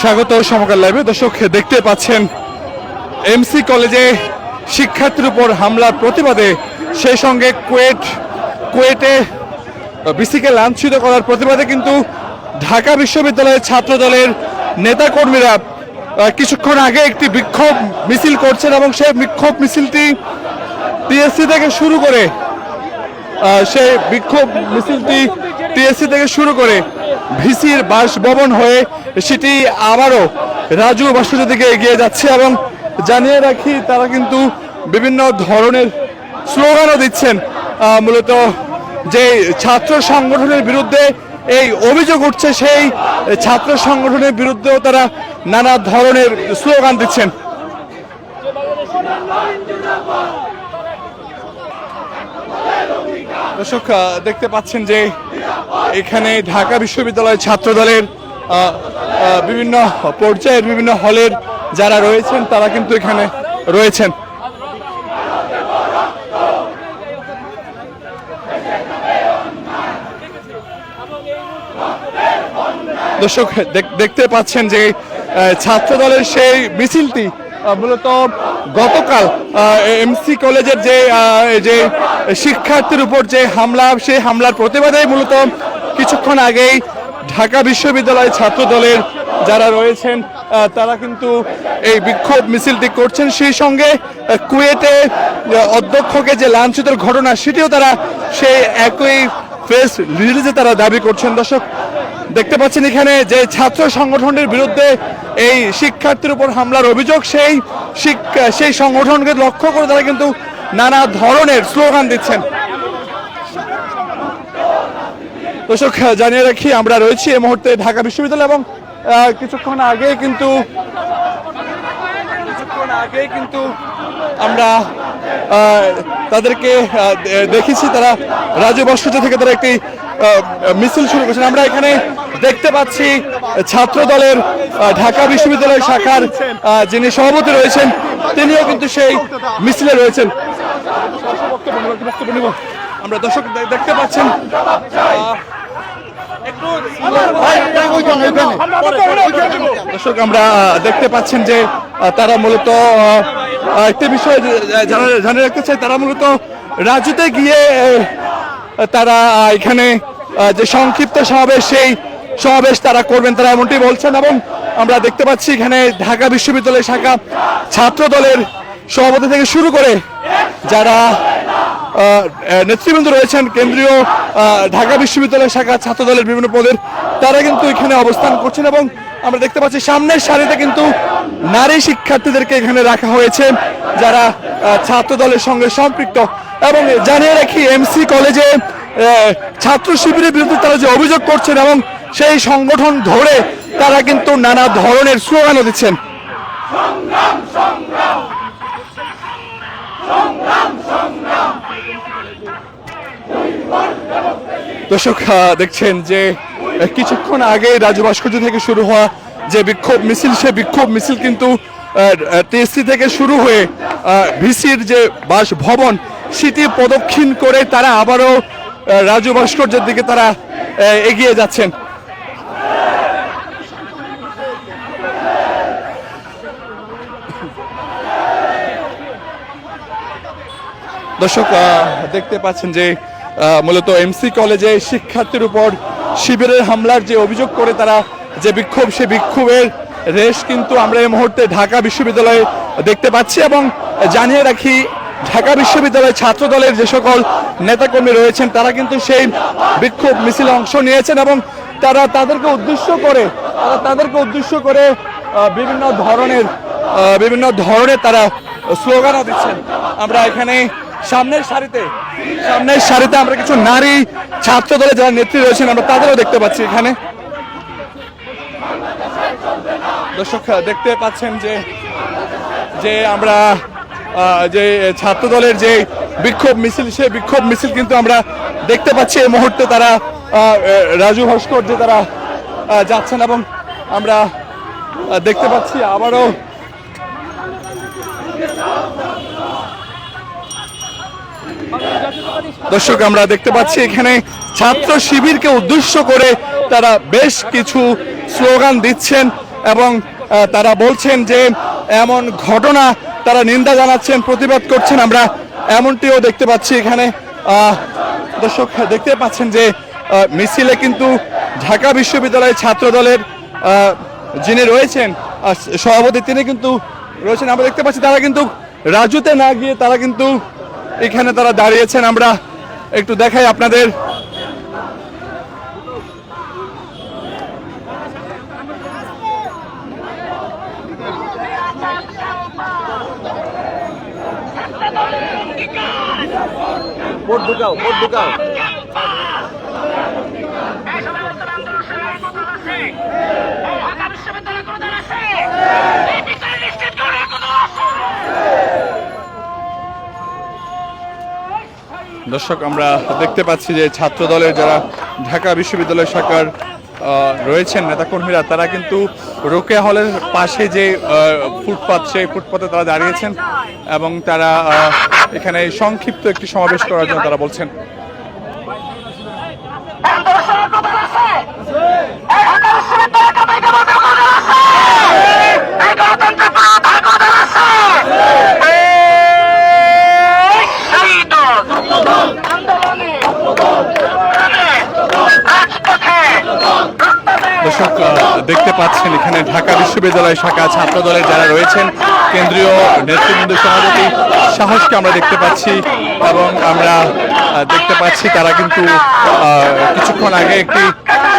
স্বাগত সমকাল লাইভে। দর্শক দেখতে পাচ্ছেন এমসি কলেজে শিক্ষার্থীর উপর হামলার প্রতিবাদে, সেই সঙ্গে কুয়েটে বিসিকে লাঞ্ছিত করার প্রতিবাদে কিন্তু ঢাকা বিশ্ববিদ্যালয়ের ছাত্র দলের নেতাকর্মীরা কিছুক্ষণ আগে একটি বিক্ষোভ মিছিল করছেন এবং সেই বিক্ষোভ মিছিলটি টিএসসি থেকে শুরু করে ভিসির বাসভবন হয়ে সেটি আবারও রাজু ভাস্কর্যের দিকে এগিয়ে যাচ্ছে। এবং জানিয়ে রাখি, তারা কিন্তু বিভিন্ন ধরনের স্লোগানও দিচ্ছেন। মূলত যে ছাত্র সংগঠনের বিরুদ্ধে এই অভিযোগ উঠছে, সেই ছাত্র সংগঠনের বিরুদ্ধেও তারা নানা ধরনের স্লোগান দিচ্ছেন। দর্শক দেখতে পাচ্ছেন যে এখানে ঢাকা বিশ্ববিদ্যালয়ের ছাত্র দলের বিভিন্ন পর্যায়ের বিভিন্ন হলের যারা রয়েছেন তারা কিন্তু এখানে রয়েছেন। দর্শক দেখতে পাচ্ছেন যে ছাত্র দলের সেই মিছিলটি মূলত গতকাল এমসি কলেজের যে শিক্ষার্থীর উপর যে হামলা, সেই হামলার প্রতিবাদে মূলত কিছুক্ষণ আগেই ঢাকা বিশ্ববিদ্যালয় ছাত্র দলের যারা রয়েছেন তারা কিন্তু এই বিক্ষোভ মিছিলটি করছেন। সেই সঙ্গে কুয়েটে অধ্যক্ষকে যে লাঞ্ছিতের ঘটনা, সেটিও তারা সেই একই প্রেস রিলিজে তারা দাবি করছেন। দর্শক দেখতে পাচ্ছেন এখানে যে ছাত্র সংগঠনের বিরুদ্ধে এই শিক্ষার্থীর উপর হামলার অভিযোগ, সেই সংগঠনকে লক্ষ্য করে তারা কিন্তু নানা ধরনের স্লোগান দিচ্ছেন। দর্শক জানিয়ে রাখি, আমরা রয়েছি এই মুহূর্তে ঢাকা বিশ্ববিদ্যালয় এবং কিছুক্ষণ আগে কিন্তু আমরা তাদেরকে দেখেছি, তারা রাজু ভাস্কর্য থেকে তারা একটি মিছিল শুরু করেছেন। আমরা এখানে দেখতে পাচ্ছি ছাত্র দলের ঢাকা বিশ্ববিদ্যালয় শাখার যিনি সভাপতি রয়েছেন, তিনিও কিন্তু সেই মিছিলে রয়েছেন। আমরা দর্শক দেখতে পাচ্ছেন দর্শক আমরা দেখতে পাচ্ছেন যে তারা মূলত একটি বিষয় জানিয়ে রাখতে চাই, তারা মূলত রাজুতে গিয়ে তারা এখানে যে সংক্ষিপ্ত সমাবেশ, সেই সমাবেশ তারা করবেন, তারা এমনটি বলছেন। এবং আমরা দেখতে পাচ্ছি এখানে ঢাকা বিশ্ববিদ্যালয় শাখা ছাত্র দলের সভাপতি থেকে শুরু করে যারা নেতৃবৃন্দ রয়েছেন, কেন্দ্রীয় ঢাকা বিশ্ববিদ্যালয় শাখা ছাত্র দলের বিভিন্ন পদের, তারা কিন্তু এখানে অবস্থান করছেন। এবং আমরা দেখতে পাচ্ছি সামনের সারিতে কিন্তু নারী শিক্ষার্থীদেরকে এখানে রাখা হয়েছে, যারা ছাত্র দলের সঙ্গে সম্পৃক্ত। এবং জানিয়ে রাখি, এমসি কলেজে ছাত্র শিবিরের বিরুদ্ধে তারা যে অভিযোগ করছেন এবং সেই সংগঠন ধরে তারা কিন্তু নানা ধরনের স্লোগানও দিচ্ছেন। দর্শক দেখছেন যে কিছুক্ষণ আগে রাজু ভাস্কর্য থেকে শুরু হওয়া যে বিক্ষোভ মিছিল, সেই বিক্ষোভ মিছিল কিন্তু টিএসসি থেকে শুরু হয়ে ভিসির যে বাসভবন, সেটি প্রদক্ষিণ করে তারা আবারও রাজু ভাস্কর্যের দিকে তারা এগিয়ে যাচ্ছেন। দর্শক দেখতে পাচ্ছেন যে মূলত এমসি কলেজে শিক্ষার্থীর উপর শিবিরের হামলার যে অভিযোগ করে তারা যে বিক্ষোভ, সেই বিক্ষোভের রেশ কিন্তু আমরা এই মুহূর্তে ঢাকা বিশ্ববিদ্যালয়ে দেখতে পাচ্ছি। এবং জানিয়ে রাখি, ঢাকা বিশ্ববিদ্যালয় ছাত্র দলের যে সকল নেতাকর্মী রয়েছেন তারা কিন্তু সেই বিক্ষোভ মিছিলে অংশ নিয়েছেন এবং তারা তাদেরকে উদ্দেশ্য করে বিভিন্ন ধরনের তারা স্লোগানও দিচ্ছেন। আমরা এখানে সামনের সারিতে আমরা কিছু নারী ছাত্র দলের যারা নেত্রী রয়েছেন, আমরা তাদেরও দেখতে পাচ্ছি এখানে। দর্শক দেখতে পাচ্ছেন যে আমরা যে ছাত্র দলের যে বিক্ষোভ মিছিল, সেই বিক্ষোভ মিছিল কিন্তু আমরা দেখতে পাচ্ছি এই মুহূর্তে তারা রাজু ভাস্কর্যে তারা যাচ্ছেন। এবং আমরা দেখতে পাচ্ছি আবারও দর্শক আমরা দেখতে পাচ্ছি এখানে ছাত্র শিবিরকে উদ্দেশ্য করে তারা বেশ কিছু স্লোগান দিচ্ছেন এবং তারা বলছেন যে এমন ঘটনা তারা নিন্দা জানাচ্ছেন, প্রতিবাদ করছেন। আমরা এমনটিও দেখতে পাচ্ছি এখানে। দর্শক দেখতে পাচ্ছেন যে মিছিলে কিন্তু ঢাকা বিশ্ববিদ্যালয়ের ছাত্র দলের যিনি রয়েছেন সভাপতি, তিনি কিন্তু রয়েছেন। আমরা দেখতে পাচ্ছি তারা কিন্তু রাজুতে না গিয়ে তারা কিন্তু এখানে তারা দাঁড়িয়েছেন। আমরা একটু দেখাই আপনাদের। ভোট ঢুকাও, ভোট ঢুকাও। দর্শক আমরা দেখতে পাচ্ছি যে ছাত্র দলের যারা ঢাকা বিশ্ববিদ্যালয় শাখার রয়েছেন নেতাকর্মীরা, তারা কিন্তু রোকেয়া হলের পাশে যে ফুটপাত, সেই ফুটপাতে তারা দাঁড়িয়েছেন এবং তারা এখানে সংক্ষিপ্ত একটি সমাবেশ করার জন্য তারা বলছেন। দর্শক দেখতে পাচ্ছেন এখানে ঢাকা বিশ্ববিদ্যালয় শাখা ছাত্র দলের যারা রয়েছেন, কেন্দ্রীয় নেতৃবৃন্দ সভাপতি সাহসকে আমরা দেখতে পাচ্ছি এবং আমরা দেখতে পাচ্ছি তারা কিন্তু কিছুক্ষণ আগে একটি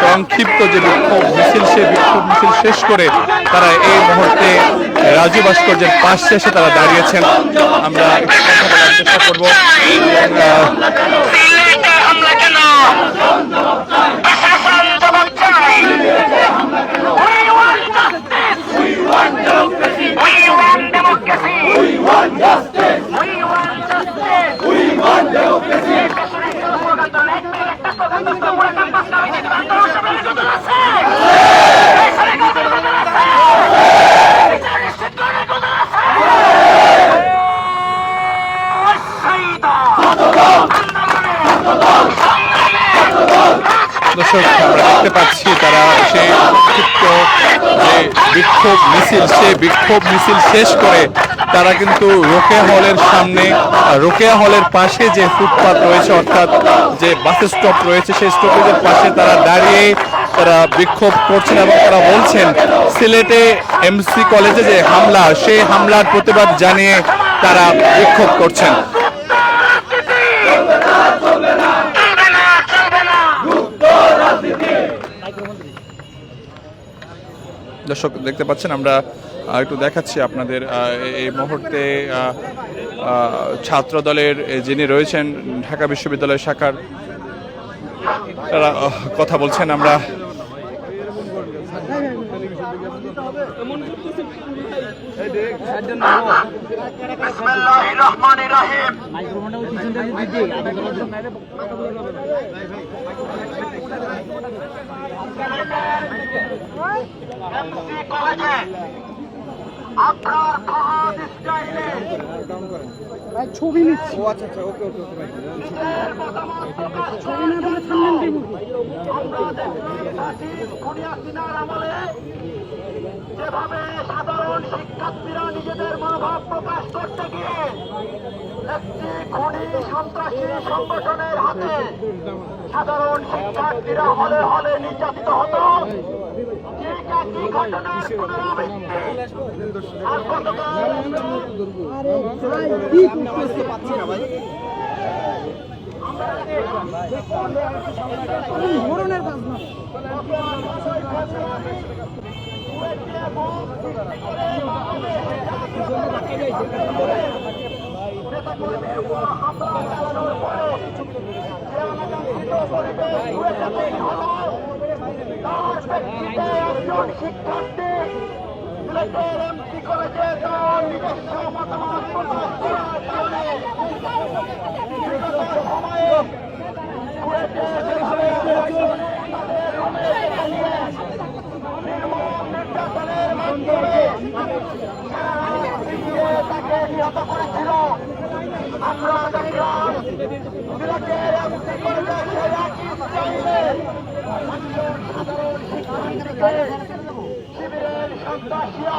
সংক্ষিপ্ত যে বিক্ষোভ মিছিল, সেই বিক্ষোভ মিছিল শেষ করে তারা এই মুহূর্তে রাজু ভাস্কর্যের পাশ শেষে তারা দাঁড়িয়েছেন। আমরা একটু কথা বলার চেষ্টা করবো। দর্শক আমরা দেখতে পাচ্ছি তারা সেই সংক্ষিপ্ত যে বিক্ষোভ মিছিল, সেই বিক্ষোভ মিছিল শেষ করে তারা কিন্তু রোকেয়া হলের সামনে, রোকেয়া হলের পাশে যে ফুটপাত রয়েছে অর্থাৎ যে বাস স্টপ রয়েছে, সেই স্টপেজের পাশে তারা দাঁড়িয়ে তারা বিক্ষোভ করছেন এবং তারা বলছেন সিলেটে এমসি কলেজে যে হামলা, সেই হামলার প্রতিবাদ জানিয়ে তারা বিক্ষোভ করছেন। দর্শক দেখতে পাচ্ছেন আমরা একটু দেখাচ্ছি আপনাদের এই মুহূর্তে ছাত্র দলের যিনি রয়েছেন ঢাকা বিশ্ববিদ্যালয় শাখার, তারা কথা বলছেন। আমরা ছবি নিচ্ছি। যেভাবে সাধারণ শিক্ষার্থীরা নিজেদের মনোভাব প্রকাশ করতে গিয়ে একটি খুনি সন্ত্রাসী সংগঠনের হাতে সাধারণ শিক্ষার্থীরা হলে হলে নির্যাতিত হতো, ঠিক একই ঘটনার পুনরাবৃত্তি। আর গতকাল শিক্ষার্থী সিলেটের এমসি কলেজে তার নিজস্ব মতামত প্রকাশ করার কারণে নির্যাতনের মাধ্যমে তাকে নিহত করেছিল। আমরা দেখলাম সন্ত্রাসীরা